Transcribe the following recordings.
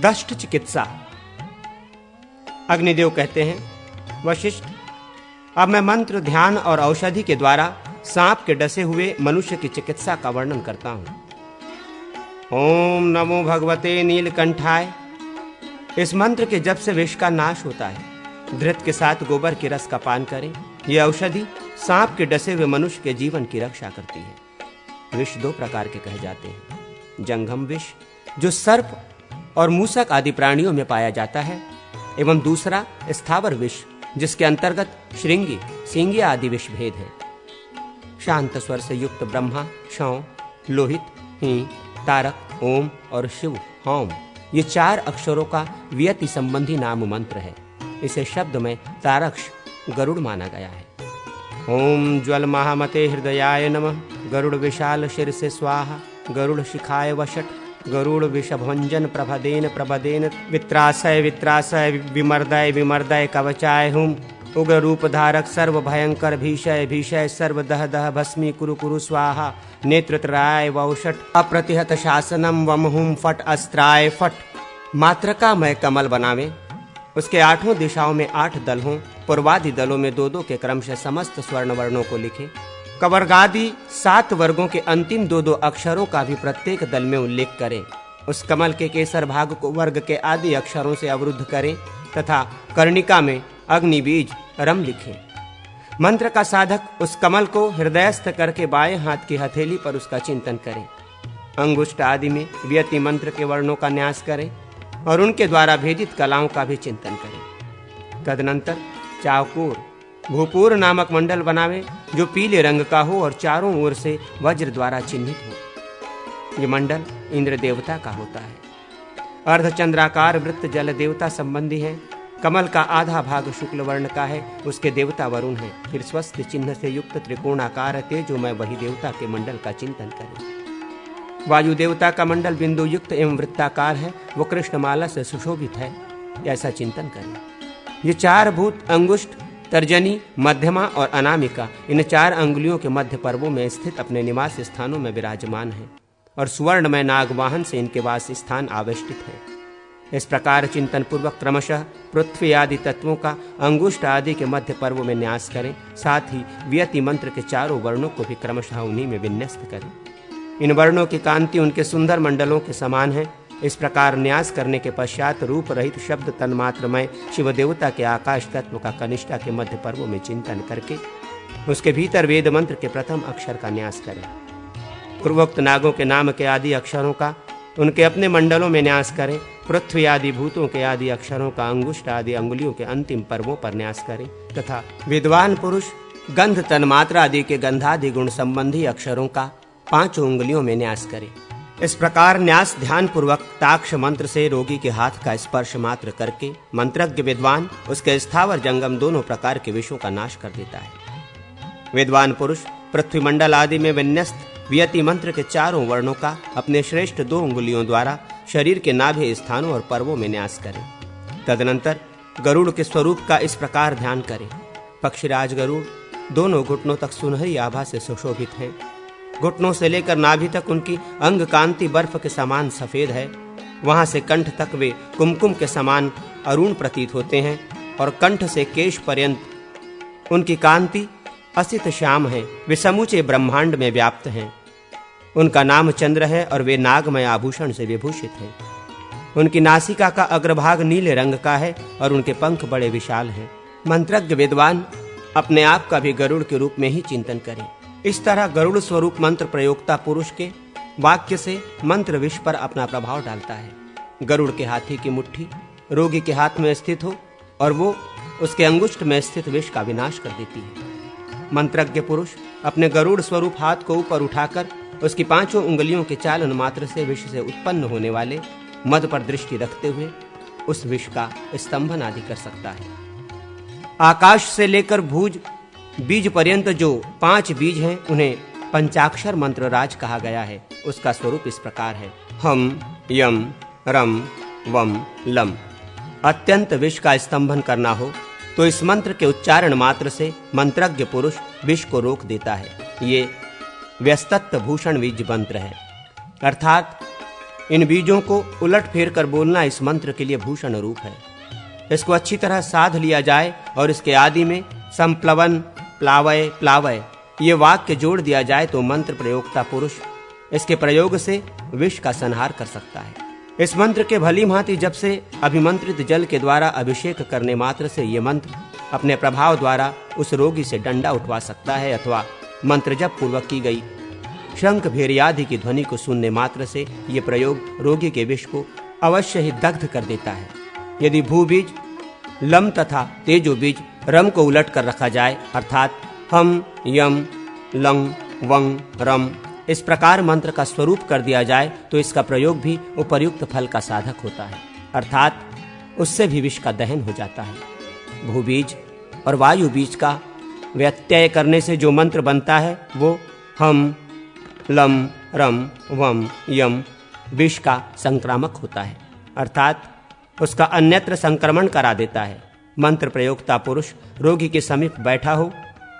दष्ट चिकित्सा। अग्निदेव कहते हैं, वशिष्ठ, अब मैं मंत्र, ध्यान और औषधि के द्वारा सांप के डसे हुए मनुष्य की चिकित्सा का वर्णन करता हूं। ओम नमो भगवते नीलकंठाय। इस मंत्र के जप से विष का नाश होता है। धृत के साथ गोबर के रस का पान करें। यह औषधि सांप के डसे हुए मनुष्य के जीवन की रक्षा करती है। विष दो प्रकार के कहे जाते हैं, जंघम विष जो सर्प और मूसक आदि प्राणियों में पाया जाता है, एवं दूसरा स्थावर विष जिसके अंतर्गत श्रृंगी, सिंगिया आदि विष भेद है। शांत स्वर से युक्त ब्रह्मा, शौ, लोहित, ही, तारक, ओम और शिव, होम, ये 4 अक्षरों का व्यति संबंधी नाम मंत्र है। इसे शब्द में तारक्ष गरुड़ माना गया है। ओम ज्वल महामते हृदयाय नमः। गरुड़ विशाल शिर से स्वाहा। गरुड़ शिखाय वषट। गरुड़ विषभंजन प्रभदेन प्रभदेन। वित्रासय वित्रासय विमर्दय विमर्दय कवचाय हुम। उग्र रूप धारक सर्व भयंकर भीषय भीषय सर्व दह दह भस्मी कुरु कुरु स्वाहा। नेत्रत्राय वौषट। अप्रतिहत शासनम वम हुम फट अस्त्राय फट। मात्रका मय कमल बनावे। उसके 8 दिशाओं में 8 दल हों। पूर्वादि दलों में 2-2 के क्रम से समस्त स्वर्ण वर्णों को लिखे। कवर्गादि 7 वर्गों के अंतिम 2-2 अक्षरों का भी प्रत्येक दल में उल्लेख करें। उस कमल के केसर भाग को वर्ग के आदि अक्षरों से अवरुद्ध करें तथा कर्णिका में अग्नि बीज रम लिखें। मंत्र का साधक उस कमल को हृदयस्थ करके बाएं हाथ की हथेली पर उसका चिंतन करें। अंगुष्ठ आदि में व्यति मंत्र के वर्णों का न्यास करें और उनके द्वारा भेदित कलाओं का भी चिंतन करें। तदनंतर चावकूर भूपूर नामक मंडल बनावे जो पीले रंग का हो और चारों ओर से वज्र द्वारा चिन्हित हो। ये मंडल इंद्र देवता का होता है। अर्धचंद्राकार वृत्त जल देवता संबंधी है। कमल का आधा भाग शुक्ल वर्ण का है, उसके देवता वरुण है। फिर स्वस्थ चिन्ह से युक्त त्रिकोणाकार तेजोमय वही देवता के मंडल का चिंतन करें। वायु देवता का मंडल बिंदु युक्त एवं वृत्ताकार है, वो कृष्णमाला से सुशोभित है, ऐसा चिंतन करें। ये 4 भूत अंगुष्ठ, तर्जनी, मध्यमा और अनामिका इन 4 अंगुलियों के मध्य पर्वों में स्थित अपने निवास स्थानों में विराजमान है और सुवर्णमय नागवाहन से इनके वास स्थान आवेष्टित है। इस प्रकार चिंतन पूर्वक क्रमशः पृथ्वी आदि तत्वों का अंगुष्ठ आदि के मध्य पर्वों में न्यास करें। साथ ही व्यति मंत्र के 4 वर्णों को भी क्रमशः उन्हीं में विन्यस्त करें। इन वर्णों की कांति उनके सुंदर मंडलों के समान है। इस प्रकार न्यास करने के पश्चात रूप रहित शब्द तन्मात्रमय शिव देवता के आकाश तत्व का कनिष्ठा के मध्य पर्वों में चिंतन करके उसके भीतर वेद मंत्र के प्रथम अक्षर का न्यास करें। पूर्वोक्त नागों के नाम के आदि अक्षरों का उनके अपने मंडलों में न्यास करें। पृथ्वी आदि भूतों के आदि अक्षरों का अंगुष्ठ आदि अंगुलियों के अंतिम पर्वों पर न्यास करें तथा विद्वान पुरुष गंध तन्मात्रा आदि के गंधादि गुण संबंधी अक्षरों का 5 उंगलियों में न्यास करें। इस प्रकार न्यास ध्यान पूर्वक ताक्ष मंत्र से रोगी के हाथ का स्पर्श मात्र करके मंत्रज्ञ विद्वान उसके स्थावर जंगम दोनों प्रकार के विषों का नाश कर देता है। विद्वान पुरुष पृथ्वी मंडल आदि में विन्यस्त व्यति मंत्र के 4 वर्णों का अपने श्रेष्ठ 2 उंगलियों द्वारा शरीर के नाभि स्थानों और पर्वों में न्यास करें। तदनंतर गरुड़ के स्वरूप का इस प्रकार ध्यान करें। पक्षीराज गरुड़ दोनों घुटनों तक सुनहरी आभा से सुशोभित हैं। घुटनों से लेकर नाभि तक उनकी अंग कांति बर्फ के समान सफेद है। वहां से कंठ तक वे कुमकुम के समान अरुण प्रतीत होते हैं और कंठ से केश पर्यंत उनकी कांति असित श्याम है। वे समूचे ब्रह्मांड में व्याप्त हैं। उनका नाम चंद्र है और वे नागमय आभूषण से विभूषित हैं। उनकी नासिका का अग्रभाग नीले रंग का है और उनके पंख बड़े विशाल हैं। मंत्रज्ञ विद्वान अपने आप का भी गरुड़ के रूप में ही चिंतन करें। इस तरह गरुड़ स्वरूप मंत्र प्रयोक्ता पुरुष के वाक्य से मंत्र विष पर अपना प्रभाव डालता है। गरुड़ के हाथी की मुट्ठी रोगी के हाथ में स्थित हो और वो उसके अंगुष्ठ में स्थित विष का विनाश कर देती है। मंत्रज्ञ पुरुष अपने गरुड़ स्वरूप हाथ को ऊपर उठाकर उसकी 5 उंगलियों के चालन मात्र से विष से उत्पन्न होने वाले मद पर दृष्टि रखते हुए उस विष का स्तंभन आदि कर सकता है। आकाश से लेकर भुज बीज पर्यंत जो 5 बीज हैं उन्हें पंचाक्षर मंत्र राज कहा गया है। उसका स्वरूप इस प्रकार है। हम यम रम वम लम। अत्यंत विष का स्तंभन करना हो तो इस मंत्र के उच्चारण मात्र से मंत्रज्ञ पुरुष विष को रोक देता है। ये व्यस्तत्व भूषण बीज मंत्र है, अर्थात इन बीजों को उलट फेर कर बोलना इस मंत्र के लिए भूषण रूप है। इसको अच्छी तरह साध लिया जाए और इसके आदि में संप्लवन, प्लावय, प्लावय ये वाक्य जोड़ दिया जाए तो मंत्र प्रयोक्ता पुरुष इसके प्रयोग से विष का संहार कर सकता है। इस मंत्र के भली भांति जब से अभिमंत्रित जल के द्वारा अभिषेक करने मात्र से ये मंत्र अपने प्रभाव द्वारा उस रोगी से डंडा उठवा सकता है, अथवा मंत्र जप पूर्वक की गई शंख भेरियादि की ध्वनि को सुनने मात्र से ये प्रयोग रोगी के विष को अवश्य ही दग्ध कर देता है। यदि भूबीज, लम तथा तेजो बीज रम को उलट कर रखा जाए, अर्थात हम, यम, लंग, वंग, रम इस प्रकार मंत्र का स्वरूप कर दिया जाए तो इसका प्रयोग भी उपर्युक्त फल का साधक होता है, अर्थात उससे भी विष का दहन हो जाता है। भूबीज और वायु बीज का व्यत्यय करने से जो मंत्र बनता है वो हम, लम, रम, वम, यम विष का संक्रामक होता है, अर्थात उसका अन्यत्र संक्रमण करा देता है। मंत्र प्रयोक्ता पुरुष रोगी के समीप बैठा हो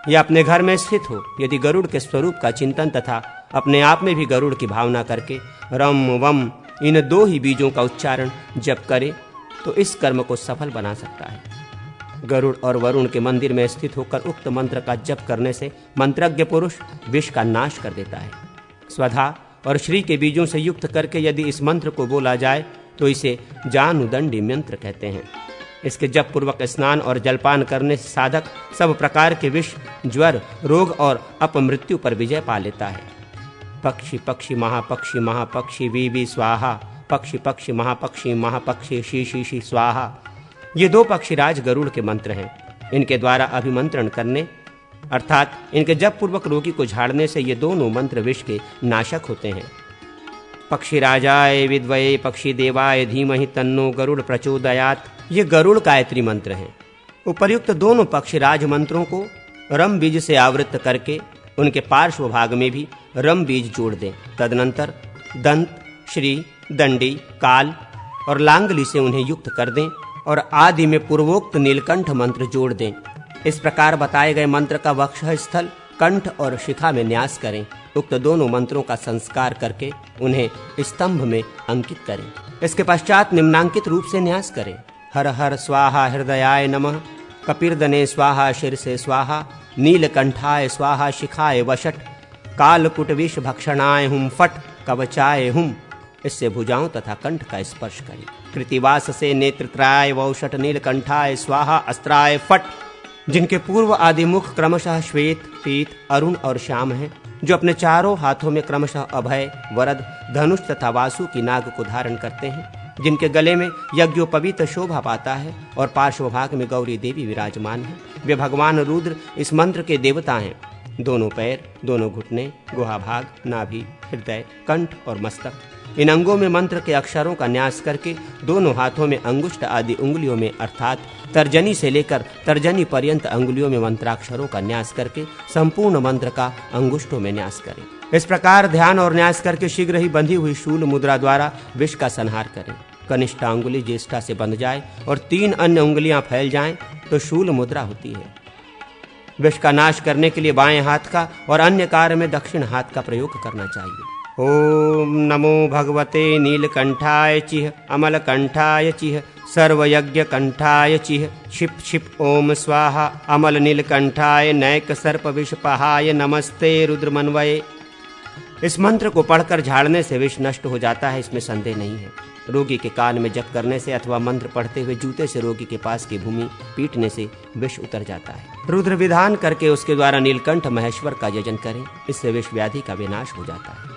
या अपने घर में स्थित हो, यदि गरुड़ के स्वरूप का चिंतन तथा अपने आप में भी गरुड़ की भावना करके रम, वम इन दो ही बीजों का उच्चारण जप करे तो इस कर्म को सफल बना सकता है। गरुड़ और वरुण के मंदिर में स्थित होकर उक्त मंत्र का जप करने से मंत्रज्ञ पुरुष विष का नाश कर देता है। स्वधा और श्री के बीजों से युक्त करके यदि इस मंत्र को बोला जाए तो इसे जानुदंडी मंत्र कहते हैं। इसके जप पूर्वक स्नान और जलपान करने से साधक सब प्रकार के विष, ज्वर, रोग और अपमृत्यु पर विजय पा लेता है। पक्षी पक्षी महापक्षी महापक्षी वी स्वाहा, पक्षी पक्षी महापक्षी महापक्षी शी स्वाहा ये दो पक्षीराज गरुड़ के मंत्र हैं। इनके द्वारा अभिमंत्रण करने अर्थात इनके जप पूर्वक रोगी को झाड़ने से ये दोनों मंत्र विष के नाशक होते हैं। पक्षीराजाय विद्वये पक्षी देवाय धीमहि तन्नो गरुड़ प्रचोदयात् ये गरुड़ गायत्री मंत्र हैं। उपर्युक्त दोनों पक्षीराज मंत्रों को रम बीज से आवृत करके उनके पार्श्व भाग में भी रम बीज जोड़ दें। तदनंतर दंत, श्री, दंडी, काल और लांगली से उन्हें युक्त कर दें और आदि में पूर्वोक्त नीलकंठ मंत्र जोड़ दें। इस प्रकार बताए गए मंत्र का वक्षः स्थल, कंठ और शिखा में न्यास करें। उक्त दोनों मंत्रों का संस्कार करके उन्हें स्तंभ में अंकित करें। इसके पश्चात निम्नांकित रूप से न्यास करें। हर हर स्वाहा हृदयाय नमः, कपिर्दने स्वाहा शीर्षे स्वाहा, नीलकंठाय स्वाहा शिखाय वषट, कालकुट विष भक्षणाय हुम फट, कवचाय हुम इससे भुजाओं तथा कंठ का स्पर्श करें। कृतिवास से नेत्रत्राय वौषट नीलकंठाय स्वाहा अस्त्राय फट जिनके पूर्व आदि मुख क्रमशः श्वेत, पीत, अरुण और श्याम हैं, जो अपने चारों हाथों में क्रमशः अभय, वरद, धनुष तथा वासु की नाग को धारण करते हैं, जिनके गले में यज्ञोपवीत शोभा पाता है और पार्श्व भाग में गौरी देवी विराजमान है। वे भगवान रुद्र इस मंत्र के देवता हैं। दोनों पैर, दोनों घुटने, गुहा भाग, नाभि, हृदय, कंठ और मस्तक इन अंगों में मंत्र के अक्षरों का न्यास करके दोनों हाथों में अंगुष्ठ आदि उंगलियों में अर्थात तर्जनी से लेकर तर्जनी पर्यंत अंगुलियों में मंत्राक्षरों का न्यास करके संपूर्ण मंत्र का अंगुष्ठों में न्यास करें। इस प्रकार ध्यान और न्यास करके शीघ्र ही बंधी हुई शूल मुद्रा द्वारा विष का संहार करें। कनिष्ठा अंगुली ज्येष्ठा से बंध जाए और 3 अन्य उंगलियां फैल जाएं तो शूल मुद्रा होती है। विष का नाश करने के लिए बाएं हाथ का और अन्य कार्य में दक्षिण हाथ का प्रयोग करना चाहिए। ओम नमो भगवते नीलकंठाय चिह अमलकंठाय चिह सर्वयज्ञ कंठाय चिह क्षिप क्षिप ओम स्वाहा अमल नीलकंठाय नैक सर्प विषपहाय नमस्ते रुद्रमन्वये। इस मंत्र को पढ़कर झाड़ने से विष नष्ट हो जाता है, इसमें संदेह नहीं है। रोगी के कान में जप करने से अथवा मंत्र पढ़ते हुए जूते से रोगी के पास की भूमि पीटने से विष उतर जाता है। रुद्र विधान करके उसके द्वारा नीलकंठ महेश्वर का यजन करें, इससे विष व्याधि का विनाश हो जाता है।